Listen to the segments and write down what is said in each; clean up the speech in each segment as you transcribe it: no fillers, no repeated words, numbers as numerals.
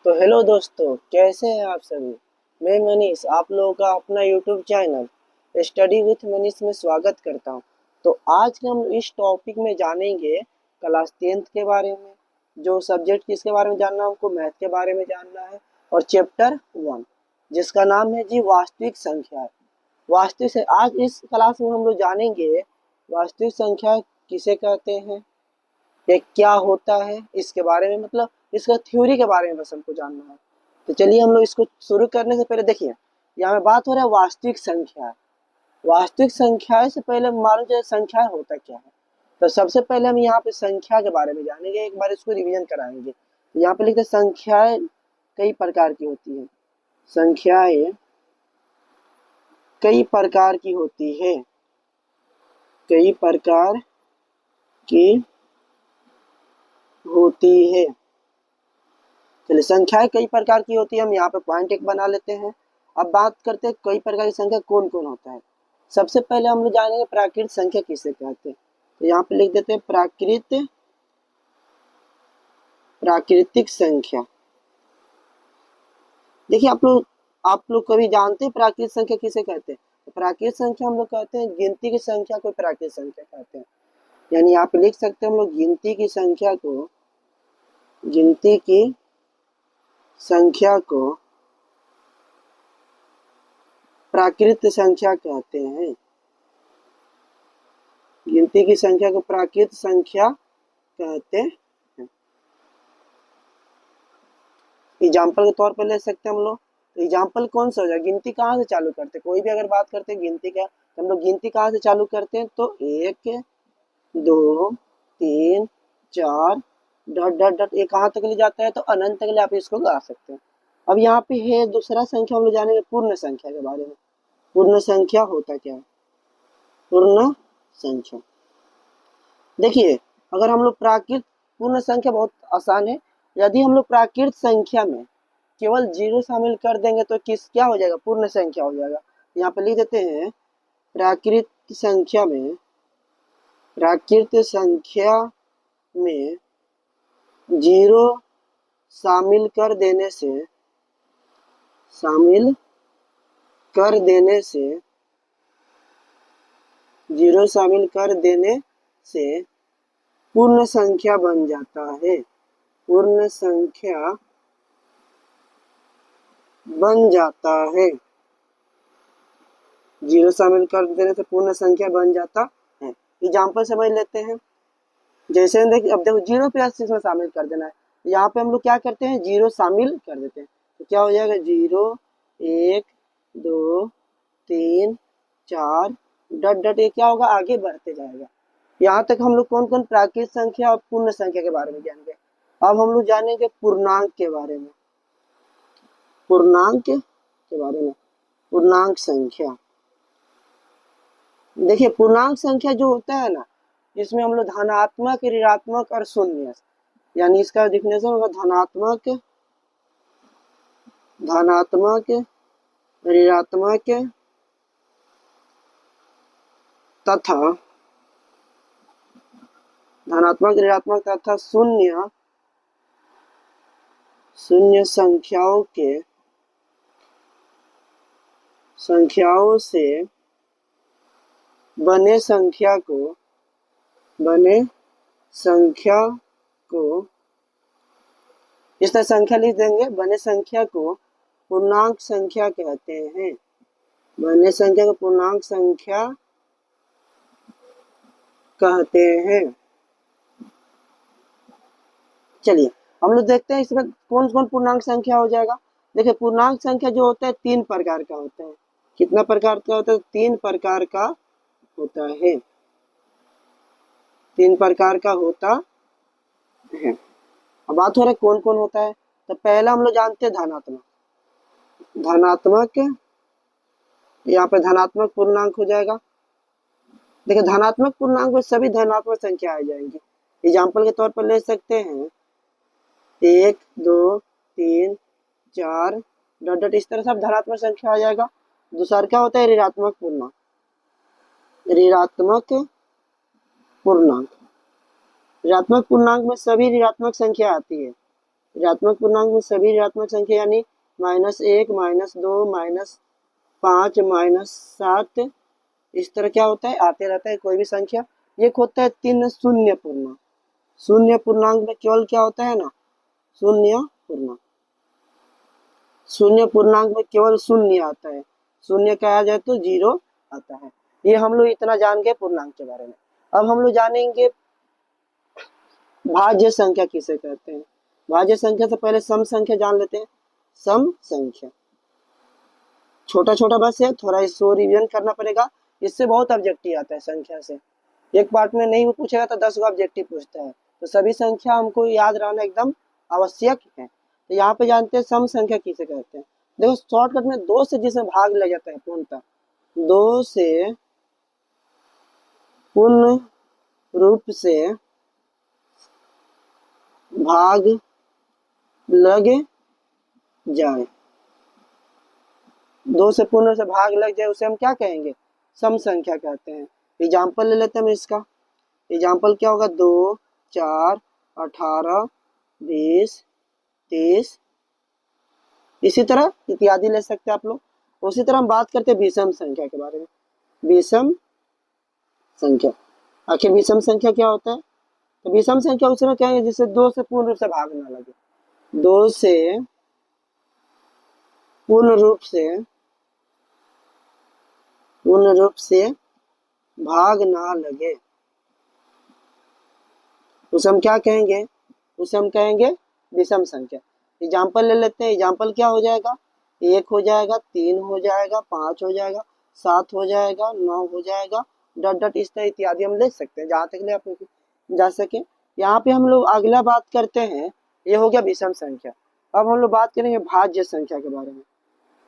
तो हेलो दोस्तों, कैसे हैं आप सभी। मैं मनीष आप लोगों का अपना YouTube channel study with Manish में स्वागत करता हूं। तो आज हम इस टॉपिक में जानेंगे क्लास 10th के बारे में। जो सब्जेक्ट किसके बारे में जानना है, हमको मैथ के बारे में जानना है। और चैप्टर 1 जिसका नाम है जी वास्तविक संख्या। वास्तविक से आज इस क्लास में हम लोग जानेंगे वास्तविक संख्या किसे कहते हैं, ये क्या होता है, इसके बारे में मतलब इसका थ्योरी के बारे में बस हमको जानना है। तो चलिए हम लोग इसको शुरू करने से पहले देखिए, यहाँ पे बात हो रहा है वास्तविक संख्या। वास्तविक संख्या से पहले मालूम जाए संख्या होता क्या है। तो सबसे पहले हम यहाँ पे संख्या के बारे में जानेंगे, एक बार इसको रिवीजन कराएंगे। तो यहाँ पे लिखते हैं संख्याएं कई प्रकार की होती है। संख्याएं कई प्रकार की होती है, कई प्रकार की होती है। चलिए, संख्याएं कई प्रकार की होती है, हम यहाँ पे पॉइंट एक बना लेते हैं। अब बात करते हैं कई प्रकार की संख्या कौन कौन होता है। सबसे पहले हम लोग जानेंगे प्राकृतिक संख्या किसे कहते हैं। तो यहाँ पे लिख देते हैं प्राकृतिक संख्या। देखिए आप लोग कभी जानते हैं प्राकृतिक संख्या किसे कहते हैं। तो प्राकृतिक संख्या हम लोग कहते हैं गिनती की संख्या को प्राकृतिक संख्या कहते हैं। यानी यहाँ पे लिख सकते हैं हम लोग गिनती की संख्या को प्राकृत संख्या कहते हैं। गिनती की संख्या को प्राकृत संख्या कहते हैं। एग्जाम्पल के तौर पर ले सकते हैं हम लोग। तो एग्जाम्पल कौन सा हो जाए, गिनती कहाँ से चालू करते हैं, कोई भी अगर बात करते हैं गिनती का तो हम लोग गिनती कहाँ से चालू करते हैं। तो 1 2 3 4 डॉट डॉट डॉट ये कहाँ तक ले जाता है, तो अनंत तक ले आप इसको गा सकते हैं। अब यहाँ पे है दूसरा संख्या, हम लोग जानेंगे पूर्ण संख्या के बारे में। पूर्ण संख्या होता क्या है। पूर्ण संख्या देखिए, अगर हम लोग प्राकृत पूर्ण संख्या बहुत आसान है। यदि हम लोग प्राकृत संख्या में केवल 0 शामिल कर देंगे तो क्या हो जाएगा, पूर्ण संख्या हो जाएगा। यहाँ पे लिख देते हैं प्राकृत संख्या में 0 शामिल कर देने से 0 शामिल कर देने से पूर्ण संख्या बन जाता है। पूर्ण संख्या बन जाता है। 0 शामिल कर देने से पूर्ण संख्या बन जाता है। एग्जाम्पल समझ लेते हैं। जैसे देखिए, अब देखो 0 प्लस इसमें शामिल कर देना है। यहाँ पे हम लोग क्या करते हैं, 0 शामिल कर देते हैं। तो क्या हो जाएगा, 0 1 2 3 4 डॉट डॉट ये क्या होगा, आगे बढ़ते जाएगा। यहाँ तक हम लोग कौन कौन प्राकृत संख्या और पूर्ण संख्या के बारे में जानेंगे। अब हम लोग जानेंगे पूर्णांक के बारे में। पूर्णांक संख्या देखिए, पूर्णांक संख्या जो होता है ना, इसमें हम लोग धनात्मक ऋणात्मक और शून्य, यानी इसका डिफिनेशन होगा धनात्मक ऋणात्मक तथा शून्य संख्याओं से बने संख्या को इस तरह संख्या लिख देंगे। बने संख्या को पूर्णांक संख्या कहते हैं। बने संख्या को पूर्णांक संख्या कहते हैं। चलिए हम लोग देखते हैं इसमें कौन कौन पूर्णांक संख्या हो जाएगा। देखिए, पूर्णांक संख्या जो होता है 3 प्रकार का होता है। कितना प्रकार का होता है, 3 प्रकार का होता है। 3 प्रकार का होता है। अब बात हो रहा है कौन कौन होता है। तो पहला हम लोग जानते हैं धनात्मक। यहाँ पे धनात्मक पूर्णांक हो जाएगा। देखिए, धनात्मक पूर्णांक में सभी धनात्मक संख्या आ जाएंगी। एग्जाम्पल के तौर पर ले सकते हैं 1 2 3 4 डॉट डॉट इस तरह सब धनात्मक संख्या आ जाएगा। दूसरा क्या होता है, ऋणात्मक पूर्णांक। ऋणात्मक पूर्णांक में सभी ऋणात्मक संख्या आती है। ऋणात्मक पूर्णांक में सभी ऋणात्मक संख्या यानी -1, -2, -5, -7 इस तरह क्या होता है आते रहता है कोई भी संख्या। एक होता है 3 शून्य पूर्णांक। शून्य पूर्णांक में केवल क्या होता है ना, शून्य पूर्णांक। शून्य पूर्णांक में केवल शून्य आता है, शून्य का आ जाए तो 0 आता है। ये हम लोग इतना जान गए पूर्णांक के बारे में। अब हम लोग जानेंगे भाज्य संख्या किसे कहते हैं। भाज्य संख्या से पहले सम संख्या जान लेते हैं। सम संख्या छोटा छोटा बस है, थोड़ा इसको रिवीजन करना पड़ेगा। इससे बहुत ऑब्जेक्टिव आता है संख्या से। एक पार्ट में नहीं पूछेगा तो 10 ऑब्जेक्टिव पूछता है, तो सभी संख्या हमको याद रहना एकदम आवश्यक है। तो यहाँ पे जानते हैं सम संख्या किसे कहते हैं। देखो शॉर्टकट में 2 से जिसमें भाग लग जाता है पूर्णतः, 2 से पूर्ण रूप से भाग लग जाए, 2 से पूर्ण से भाग लग जाए उसे हम क्या कहेंगे, सम संख्या कहते हैं। एग्जाम्पल ले लेते हैं हम इसका। एग्जाम्पल क्या होगा, 2, 4, 18, 20, 30 इसी तरह इत्यादि ले सकते हैं आप लोग। उसी तरह हम बात करते हैं विषम संख्या के बारे में। विषम संख्या, आखिर विषम संख्या क्या होता है। तो विषम संख्या उसमें कहेंगे जिससे 2 से पूर्ण रूप से भाग ना लगे। 2 से पूर्ण रूप से भाग ना लगे उसे हम क्या कहेंगे, उसे हम कहेंगे विषम संख्या। एग्जाम्पल ले लेते हैं। एग्जाम्पल क्या हो जाएगा, 1 हो जाएगा, 3 हो जाएगा, 5 हो जाएगा, 7 हो जाएगा, 9 हो जाएगा, डॉट डॉट इस तरह इत्यादि हम ले सकते हैं जहाँ तक ले आप जा सके। यहाँ पे हम लोग अगला बात करते हैं, ये हो गया विषम संख्या। अब हम लोग बात करेंगे भाज्य संख्या के बारे में।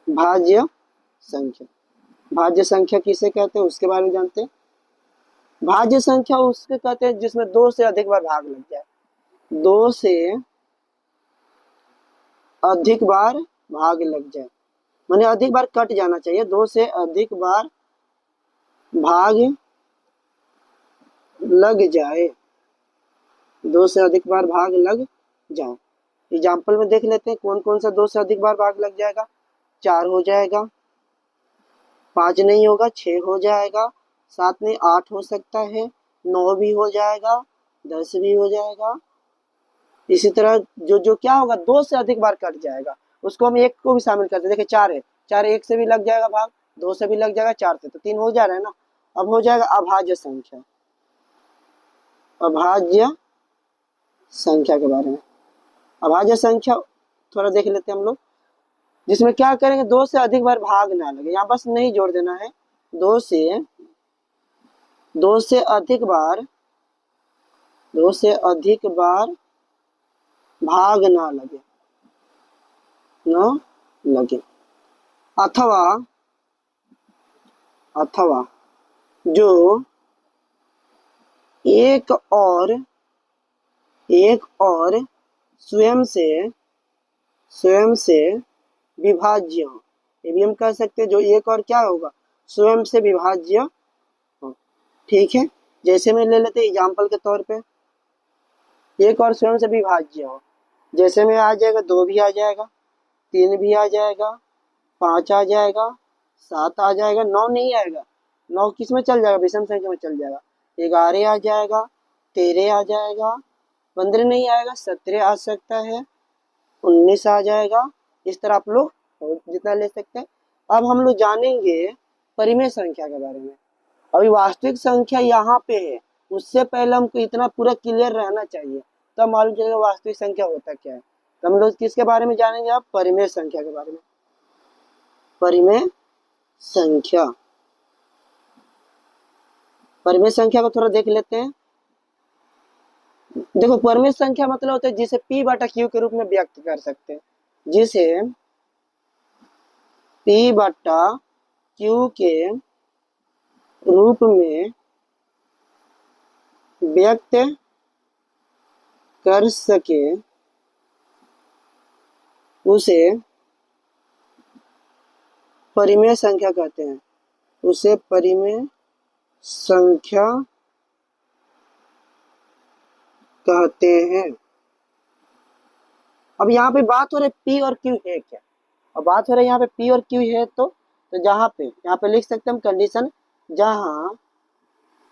भाज्य संख्या, भाज्य संख्या किसे कहते हैं उसके बारे में जानते हैं। भाज्य संख्या उसके कहते हैं जिसमें 2 से अधिक बार भाग लग जाए। 2 से अधिक बार भाग लग जाए माने अधिक बार कट जाना चाहिए। 2 से अधिक बार भाग लग जाए, 2 से अधिक बार भाग लग जाए। एग्जाम्पल में देख लेते हैं कौन कौन सा 2 से अधिक बार भाग लग जाएगा। 4 हो जाएगा, 5 नहीं होगा, 6 हो जाएगा, 7 नहीं 8 हो सकता है, 9 भी हो जाएगा, 10 भी हो जाएगा। इसी तरह जो जो क्या होगा 2 से अधिक बार कट जाएगा उसको हम 1 को भी शामिल करते हैं। देखिए 4 है, 4 1 से भी लग जाएगा भाग, 2 से भी लग जाएगा, 4 से तो 3 हो जा रहा है ना। अब हो जाएगा अभाज्य संख्या। अभाज्य संख्या के बारे में, अभाज्य संख्या थोड़ा देख लेते हैं हम लोग, जिसमें क्या करेंगे 2 से अधिक बार भाग ना लगे। यहाँ बस नहीं जोड़ देना है, 2 से अधिक बार, 2 से अधिक बार भाग ना लगे। अथवा जो एक और स्वयं से विभाज्य हो। ये भी हम कह सकते हैं जो एक और क्या होगा, स्वयं से विभाज्य हो। ठीक है, जैसे में ले लेते हैं एग्जाम्पल के तौर पे, एक और स्वयं से विभाज्य हो। जैसे में आ जाएगा 2 भी आ जाएगा, 3 भी आ जाएगा, 5 आ जाएगा, 7 आ जाएगा, 9 नहीं आएगा। 9 किस में चल जाएगा, विषम संख्या में चल जाएगा। 11 आ जाएगा, 13 आ जाएगा, 15 नहीं आएगा, 17 आ सकता है, 19 आ जाएगा। इस तरह आप लोग जितना ले सकते हैं। अब हम लोग जानेंगे परिमेय संख्या के बारे में। अभी वास्तविक संख्या यहाँ पे है, उससे पहले हमको इतना पूरा क्लियर रहना चाहिए तब मालूम चलेगा वास्तविक संख्या होता क्या है। तो हम लोग किसके बारे में जानेंगे, आप परिमेय संख्या के बारे में। परिमेय संख्या, परिमेय संख्या को थोड़ा देख लेते हैं। देखो परिमेय संख्या मतलब होता है जिसे P बटा Q के रूप में व्यक्त कर सकते हैं, जिसे P बटा Q के रूप में व्यक्त कर सके उसे परिमेय संख्या कहते हैं। उसे परिमेय संख्या कहते हैं। अब यहाँ पे बात हो रही है पी और क्यू है क्या, और बात हो रही है यहाँ पे पी और क्यू है, तो जहाँ पे यहाँ पे लिख सकते हैं हम कंडीशन, जहाँ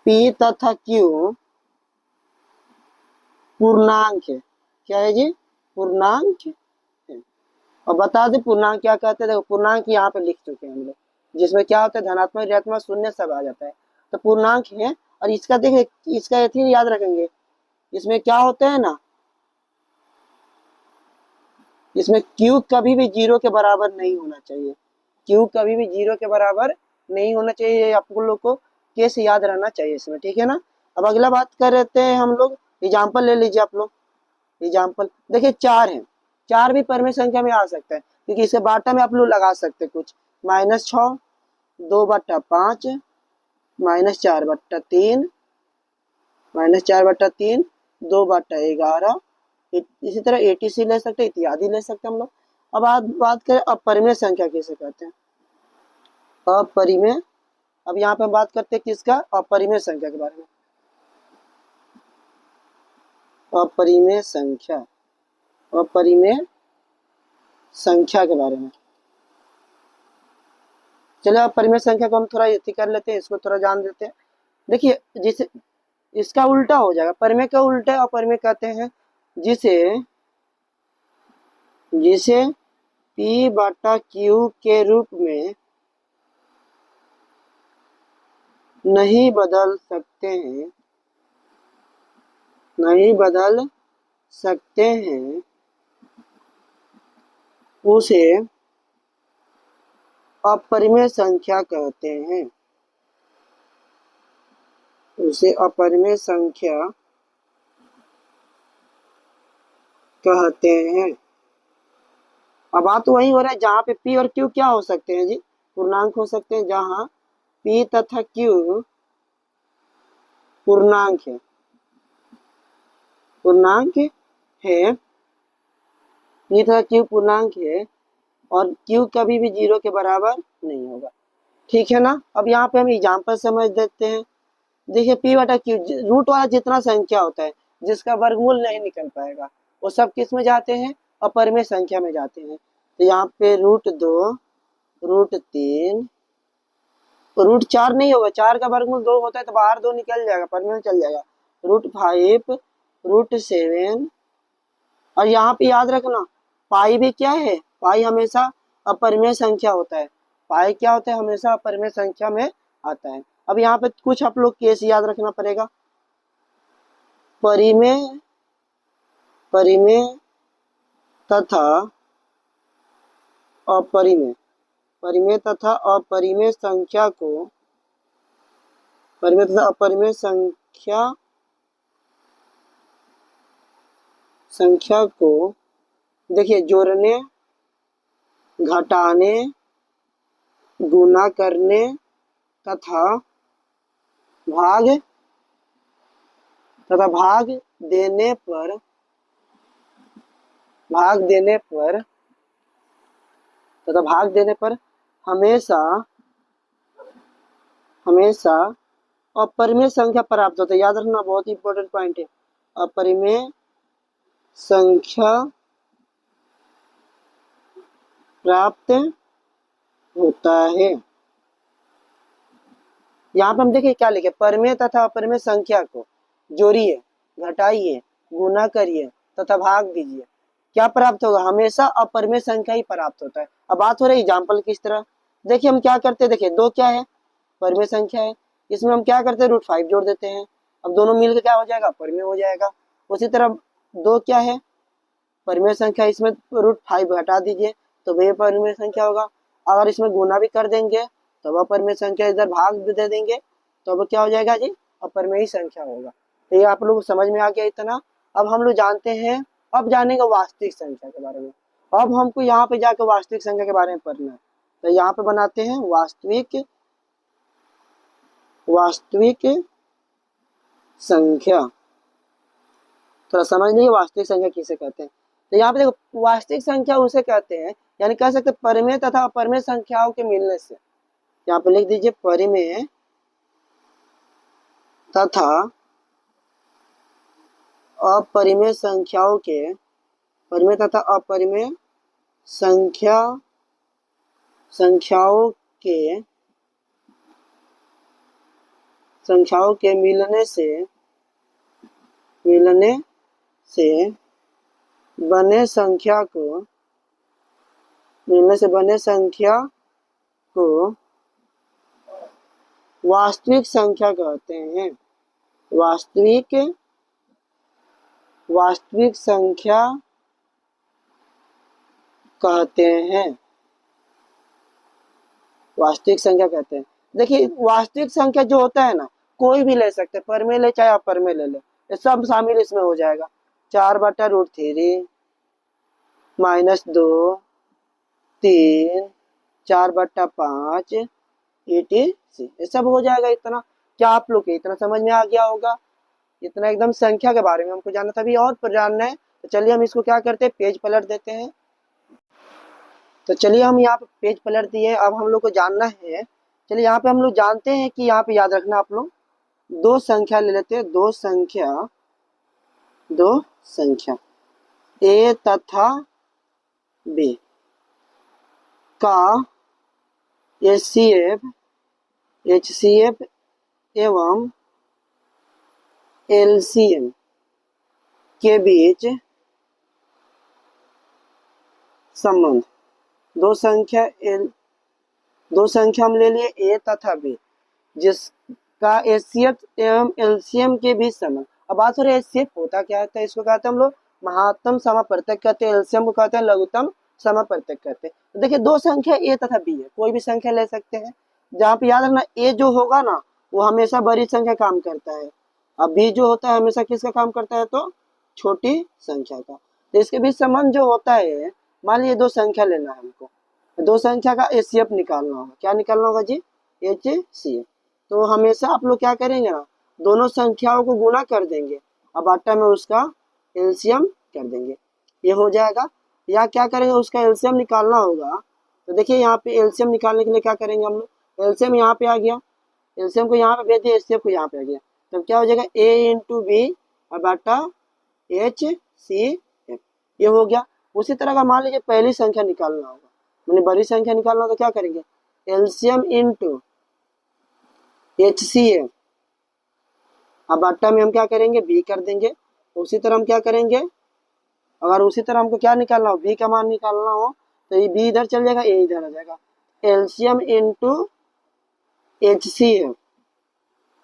पी तथा क्यू पूर्णांक है। क्या है जी? पूर्णांक है। और बता दे पूर्णांक क्या कहते हैं। देखो पूर्णांक यहाँ पे लिख चुके हैं हम लोग, जिसमें क्या होता है धनात्मक ऋणात्मक शून्य सब आ जाता है, तो पूर्णांक है। और इसका देखिए, इसका एथी याद रखेंगे, इसमें क्या होता है ना, इसमें क्यू कभी भी जीरो के बराबर नहीं होना चाहिए, क्यू कभी भी जीरो के बराबर नहीं होना चाहिए, ये आप लोग को कैसे याद रहना चाहिए इसमें, ठीक है ना। अब अगला बात कर रहे हैं हम लोग, एग्जाम्पल ले लीजिए आप लोग। एग्जाम्पल देखिए, चार है, चार भी परमेय संख्या में आ सकता है, क्योंकि इसे बाटा में आप लोग लगा सकते हैं कुछ, -6, 2/5, -4/3, -4/3, 2/11, इसी तरह एटीसी ले सकते हैं, इत्यादि ले सकते हैं हम लोग। अब बात करें अपरिमेय संख्या किसे कहते हैं, अपरिमेय। अब यहाँ पे हम बात करते हैं किसका, अपरिमेय संख्या के बारे में। अपरिमेय संख्या, अपरिमेय संख्या के बारे में। चलो अपरिमेय संख्या को हम थोड़ा यति कर लेते हैं, इसको थोड़ा जान देते हैं। देखिए जिसे, इसका उल्टा हो जाएगा, परिमेय का उल्टा अपरिमेय कहते हैं, जिसे जिसे P/Q के रूप में नहीं बदल सकते हैं, नहीं बदल सकते हैं, उसे अपरिमेय संख्या कहते हैं, उसे अपरिमेय संख्या कहते हैं। अब बात तो वही हो रहा है जहाँ पे P और Q क्या हो सकते हैं जी, पूर्णांक हो सकते हैं, जहाँ P तथा Q पूर्णांक है, पूर्णांक है, P तथा Q पूर्णांक है, और Q कभी भी जीरो के बराबर नहीं होगा, ठीक है ना। अब यहाँ पे हम एग्जाम्पल समझ देते हैं। देखिए P/Q रूट वाला जितना संख्या होता है जिसका वर्गमूल नहीं निकल पाएगा, वो सब किस में जाते हैं, अपरिमेय संख्या में जाते हैं। तो यहाँ पे √2, √3, √4 नहीं होगा, 4 का वर्गमूल 2 होता है, तो बाहर 2 निकल जाएगा, परिमेय में चल जाएगा। √5, √7, और यहाँ पे याद रखना पाई भी क्या है, पाई हमेशा अपरिमेय संख्या होता है, पाई क्या होता है, हमेशा अपरिमेय संख्या में आता है। अब यहाँ पे कुछ आप लोग केस याद रखना पड़ेगा, परिमेय, परिमेय तथा अपरिमेय, परिमेय तथा अपरिमेय संख्या को, परिमेय तथा अपरिमेय संख्या को देखिए जोड़ने, घटाने, गुना करने तथा भाग देने पर, भाग देने पर तथा भाग देने पर हमेशा, हमेशा अपरिमेय संख्या प्राप्त होता है। याद रखना बहुत इंपॉर्टेंट पॉइंट है, अपरिमेय संख्या प्राप्त होता है। यहाँ पे हम देखिए क्या लिखे, परिमेय तथा अपरिमेय संख्या को जोड़िए, घटाइए, गुना करिए तथा भाग दीजिए, क्या प्राप्त होगा, हमेशा अपरिमेय संख्या ही प्राप्त होता है। अब बात हो रही है एग्जाम्पल किस तरह, देखिए हम क्या करते हैं, देखिए 2 क्या है, परिमेय संख्या है, इसमें हम क्या करते हैं, √5 जोड़ देते हैं, अब दोनों मिलकर क्या हो जाएगा, परिमेय हो जाएगा। उसी तरह 2 क्या है, परिमेय संख्या, इसमें √5 घटा दीजिए तो वह परिमेय संख्या होगा। अगर इसमें गुना भी कर देंगे तो वह अपरिमेय संख्या, इधर भाग भी दे देंगे तो अब क्या हो जाएगा जी, अपरिमेय संख्या होगा। तो ये आप लोग समझ में आ गया इतना। अब हम लोग जानते हैं, अब जानेंगे वास्तविक संख्या के बारे में। अब हमको यहाँ पे जाकर वास्तविक संख्या के बारे में पढ़ना है, तो यहाँ पे बनाते हैं वास्तविक, वास्तविक संख्या। थोड़ा समझ लीजिए वास्तविक संख्या किसे कहते हैं। तो यहाँ पे देखो वास्तविक संख्या उसे कहते हैं, यानी कह सकते हैं परिमेय तथा अपरिमेय संख्याओं के मिलने से। यहाँ पे लिख दीजिए परिमेय तथा अपरिमेय संख्याओं के परिमेय तथा अपरिमेय संख्याओं के मिलने से बने संख्या को वास्तविक संख्या कहते हैं। वास्तविक संख्या कहते हैं। वास्तविक संख्या कहते हैं। देखिए, वास्तविक संख्या जो होता है ना, कोई भी ले सकते हैं, परिमेय ले चाहे अपरिमेय ले ले, ये सब शामिल इसमें हो जाएगा। 4/√3 -2 3 4/5 etc, ये सब हो जाएगा। इतना क्या आप लोग के इतना समझ में आ गया होगा? इतना एकदम संख्या के बारे में हमको जानना था। अभी और पर जानना है तो चलिए हम इसको क्या करते हैं, पेज पलट देते हैं। तो चलिए हम यहाँ पे पेज पलट दिए। अब हम लोग को जानना है, चलिए यहाँ पे हम लोग जानते हैं कि यहाँ पे याद रखना आप लोग, दो संख्या ले लेते हैं। दो संख्या ए तथा बी का HCF एवं LCM के बीच संबंध। दो संख्या हम ले लिए ए तथा बी, जिसका HCF एवं LCM के बीच संबंध। अब बात हो रही है HCF होता क्या है, इसको कहते हैं हम लोग महात्तम समापवर्तक कहते हैं, LCM को कहते हैं लघुत्तम समापवर्तक कहते हैं। तो देखिए, दो संख्या ए तथा बी है, कोई भी संख्या ले सकते हैं। जहाँ पे याद रखना, ए जो होगा ना वो हमेशा बड़ी संख्या काम करता है, अब बी जो होता है हमेशा किसका काम करता है, तो छोटी संख्या का। तो इसके बीच संबंध जो होता है, मान लीजिए दो संख्या लेना है हमको, दो संख्या का HCF निकालना होगा। क्या निकालना होगा जी? HCF। तो हमेशा आप लोग क्या करेंगे ना, दोनों संख्याओं को गुना कर देंगे, अब आटा में उसका LCM कर देंगे, ये हो जाएगा। या क्या करेंगे, उसका LCM निकालना होगा। तो देखिए यहाँ पे LCM निकालने के लिए क्या करेंगे हम लोग, LCM यहाँ पे आ गया, LCM को यहाँ पे भेज दिया, HCF को यहाँ पे आ गया, तब क्या हो जाएगा, A × B अब आटा HCF, ये हो गया। उसी तरह का मान लीजिए पहली संख्या निकालना होगा, मैंने बड़ी संख्या निकालना हो तो क्या करेंगे, LCM × HCF, अब आटा में हम क्या करेंगे, B कर देंगे। उसी तरह हम क्या करेंगे, अगर उसी तरह हमको क्या निकालना हो, B का मान निकालना हो तो ये B इधर चल जाएगा, A इधर आ जाएगा, LCM × HCF,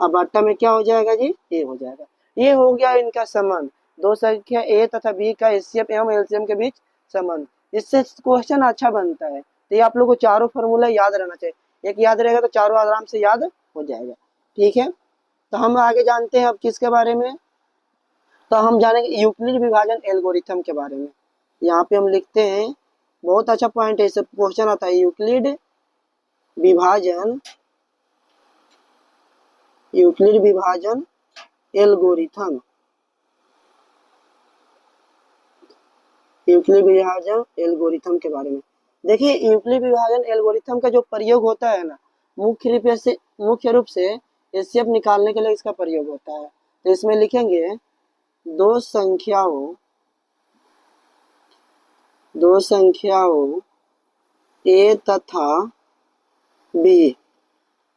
अब आटा में क्या हो जाएगा जी, A हो जाएगा। ये हो गया इनका संबंध, दो संख्या A तथा B का HCF एवं LCM के बीच संबंध। इससे क्वेश्चन अच्छा बनता है। तो ये आप लोग को चारों फॉर्मूला याद रहना चाहिए, एक याद रहेगा तो चारों आराम से याद हो जाएगा। ठीक है, तो हम आगे जानते हैं अब किसके बारे में, तो हम जानेंगे यूक्लिड विभाजन एल्गोरिथम के बारे में। यहाँ पे हम लिखते हैं, बहुत अच्छा पॉइंट है, इससे क्वेश्चन आता है, यूक्लिड विभाजन एल्गोरिथम। यूक्लिड विभाजन एल्गोरिथम के बारे में देखिए, यूक्लिड विभाजन एल्गोरिथम का जो प्रयोग होता है ना, मुख्य रूप से HCF निकालने के लिए इसका प्रयोग होता है। तो इसमें लिखेंगे दो संख्याओं A तथा B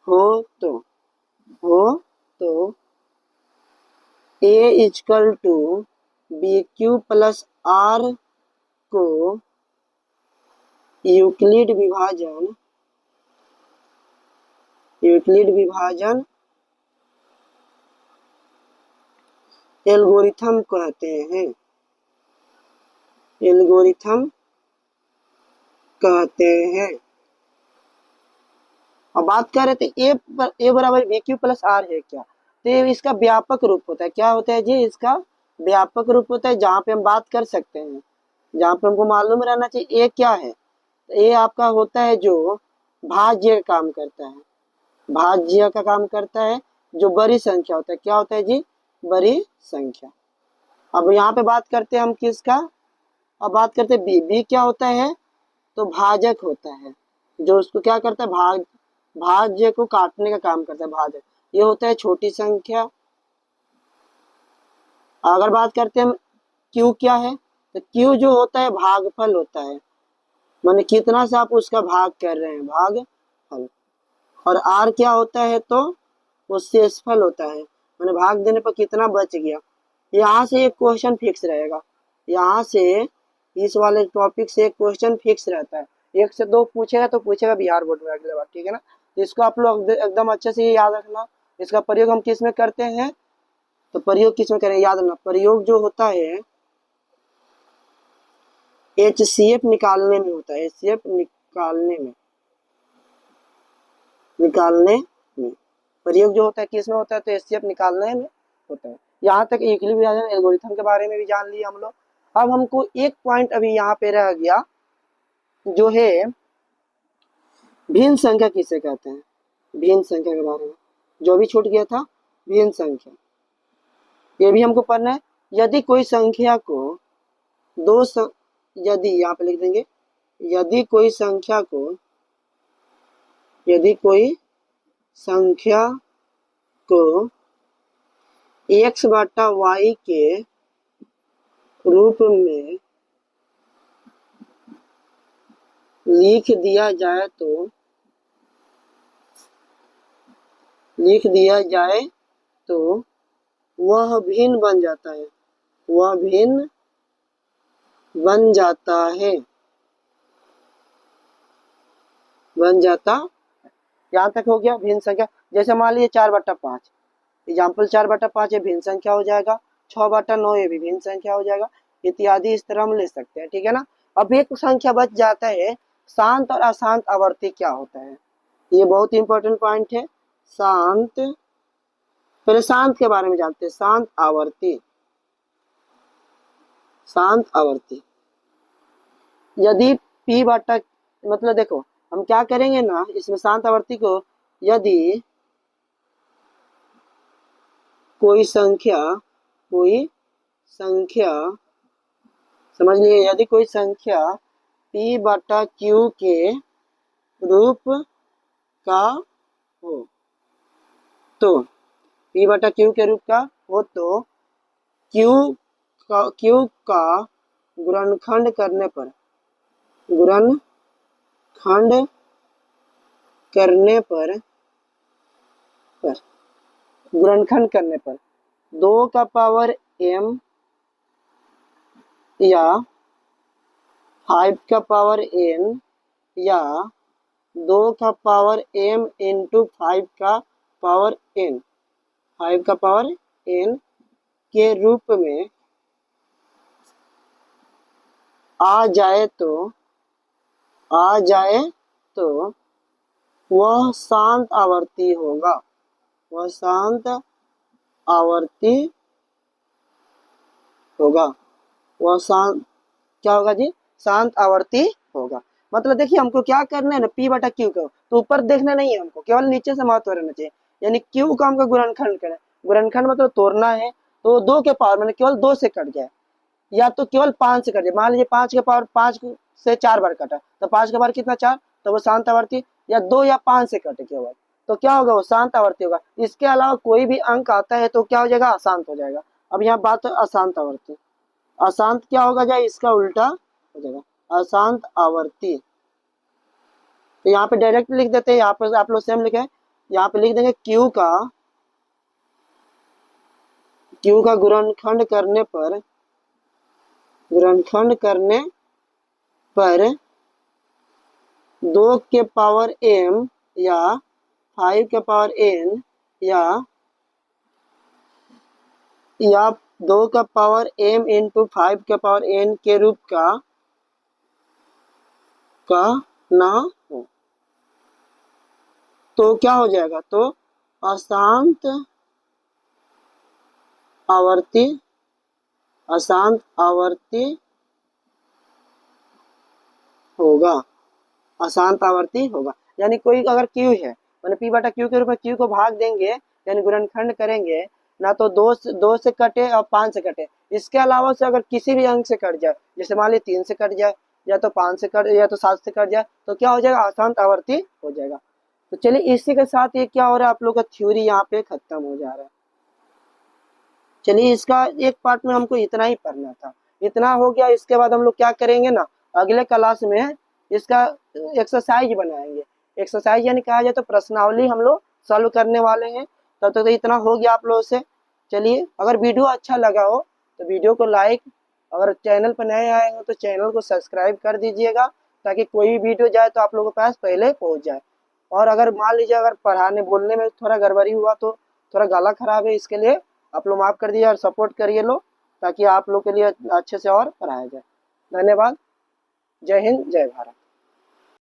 हो तो A = BQ + R को यूक्लिड विभाजन एल्गोरिथम कहते हैं। अब बात कर रहे थे A = BQ + R है क्या, तो ये इसका व्यापक रूप होता है। क्या होता है जी, इसका व्यापक रूप होता है, जहाँ पे हम बात कर सकते हैं, जहाँ पे हमको मालूम रहना चाहिए A क्या है। तो A आपका होता है जो भाज्य का काम करता है, जो बड़ी संख्या होता है। क्या होता है जी, बड़ी संख्या। अब यहाँ पे बात करते हैं हम किसका, अब बात करते हैं B क्या होता है, तो भाजक होता है, जो उसको क्या करता है, भाज्य को काटने का काम करता है, भाजक। ये होता है छोटी संख्या। अगर बात करते हैं Q क्या है, तो क्यू जो होता है भागफल होता है, माने कितना से आप उसका भाग कर रहे हैं, भागफल। और आर क्या होता है, तो वो शेषफल होता है, मैंने भाग देने पर कितना बच गया। यहाँ से एक क्वेश्चन फिक्स रहेगा, यहाँ से इस वाले टॉपिक से एक क्वेश्चन फिक्स रहता है, 1 से 2 पूछेगा तो पूछेगा बिहार बोर्ड में अगले बार, ठीक है ना। तो इसको आप लोग एकदम अच्छे से याद रखना। इसका प्रयोग हम किस में करते हैं, तो प्रयोग किस में करें, याद रखना। प्रयोग जो होता है HCF निकालने में होता है, HCF निकालने में प्रयोग जो होता है किस में होता है, तो HCF निकालने में होता है। यहाँ तक इक्विलिब्रियम एल्गोरिथम के बारे में भी जान लिया हम लोग। अब हमको एक पॉइंट अभी यहाँ पे रह गया, जो है भिन्न संख्या किसे कहते हैं, भिन्न संख्या के बारे में जो भी छूट गया था, भिन्न संख्या, ये भी हमको पढ़ना है। यदि कोई संख्या को यदि यहाँ पे लिख देंगे, यदि कोई संख्या को x बटा y के रूप में लिख दिया जाए तो वह भिन्न बन जाता है, वह भिन्न बन जाता। यहाँ तक हो गया भिन्न संख्या। जैसे मान लीजिए 4/5, एग्जाम्पल 4/5 ये भिन्न संख्या हो जाएगा, 6/9 ये भी भिन्न संख्या हो जाएगा, इत्यादि इस तरह हम ले सकते हैं, ठीक है ना। अब एक संख्या बच जाता है, शांत और अशांत आवर्ती क्या होता है, ये बहुत इंपॉर्टेंट पॉइंट है। शांत, पहले शांत के बारे में जानते हैं, शांत आवर्ती। यदि p बटा, मतलब देखो हम क्या करेंगे ना इसमें, शांत आवर्ती को यदि कोई संख्या समझ लिए, यदि कोई संख्या p बटा q के रूप का हो, तो p बटा q के रूप का हो तो q का गुणनखंड करने पर गुणनखंड करने पर 2 का पावर m या 5 का पावर n या 2 का पावर m इंटू 5 का पावर n, 5 का पावर n के रूप में आ जाए तो वह शांत आवर्ती होगा, वह शांत क्या होगा जी, शांत आवर्ती होगा। मतलब देखिए हमको क्या करना है ना, p बटा q को तो ऊपर देखना नहीं है हमको, केवल नीचे से महत्व रहना चाहिए। यानी q का हमको गुणनखंड करना है, गुणनखंड मतलब तोड़ना है, तो 2 के पावर मैंने केवल 2 से कट जाए, या तो केवल 5 से कट जाए। मान लीजिए 5 के पावर 5 से 4 बार कटा, तो 5 के पावर कितना 4, तो वो शांत आवर्ती। या 2 या 5 से कटे केवल, तो क्या होगा, वो शांत आवर्ती होगा। इसके अलावा कोई भी अंक आता है तो क्या हो जाएगा, अशांत हो जाएगा। अब यहाँ बात है अशांत आवर्ती, अशांत क्या होगा जाए, इसका उल्टा हो जाएगा, अशांत आवर्ती। तो यहाँ पे डायरेक्ट लिख देते हैं, यहाँ पर आप लोग सेम लिखे, यहाँ पे लिख देंगे Q का गुणनखंड करने पर 2 के पावर m या 5 के पावर n या 2 का पावर m इंटू 5 के पावर n के रूप का ना हो, तो क्या हो जाएगा, तो अशांत आवर्ती होगा, अशांत आवर्ती होगा। यानी कोई अगर q है, मैंने p बटा q के रूप में q को भाग देंगे, यानी गुणनखंड करेंगे ना, तो 2 से कटे और 5 से कटे। इसके अलावा से अगर किसी भी अंक से कट जाए, जैसे मान लीजिए 3 से कट जाए, या तो 5 से कट, या तो 7 से कट जाए, तो क्या हो जाएगा, अशांत आवर्ती हो जाएगा। तो चलिए इसी के साथ ये क्या हो रहा है, आप लोग का थ्योरी यहाँ पे खत्म हो जा रहा है। चलिए इसका एक पार्ट में हमको इतना ही पढ़ना था। इतना हो गया। इसके बाद हम लोग क्या करेंगे ना, अगले क्लास में इसका एक्सरसाइज बनाएंगे। एक्सरसाइज यानी कहा जाए तो प्रश्नावली हम लोग सॉल्व करने वाले हैं। तब तक तो इतना हो गया आप लोगों से। चलिए, अगर वीडियो अच्छा लगा हो तो वीडियो को लाइक, अगर चैनल पर नए आए हो तो चैनल को सब्सक्राइब कर दीजिएगा, ताकि कोई भी वीडियो जाए तो आप लोगों के पास पहले पहुंच जाए। और अगर मान लीजिए अगर पढ़ाने बोलने में थोड़ा गड़बड़ी हुआ तो थोड़ा गला खराब है, इसके लिए आप लोग माफ़ कर दीजिए और सपोर्ट करिए लो, ताकि आप लोग के लिए अच्छे से और पढ़ाया जाए। धन्यवाद। जय हिंद, जय भारत।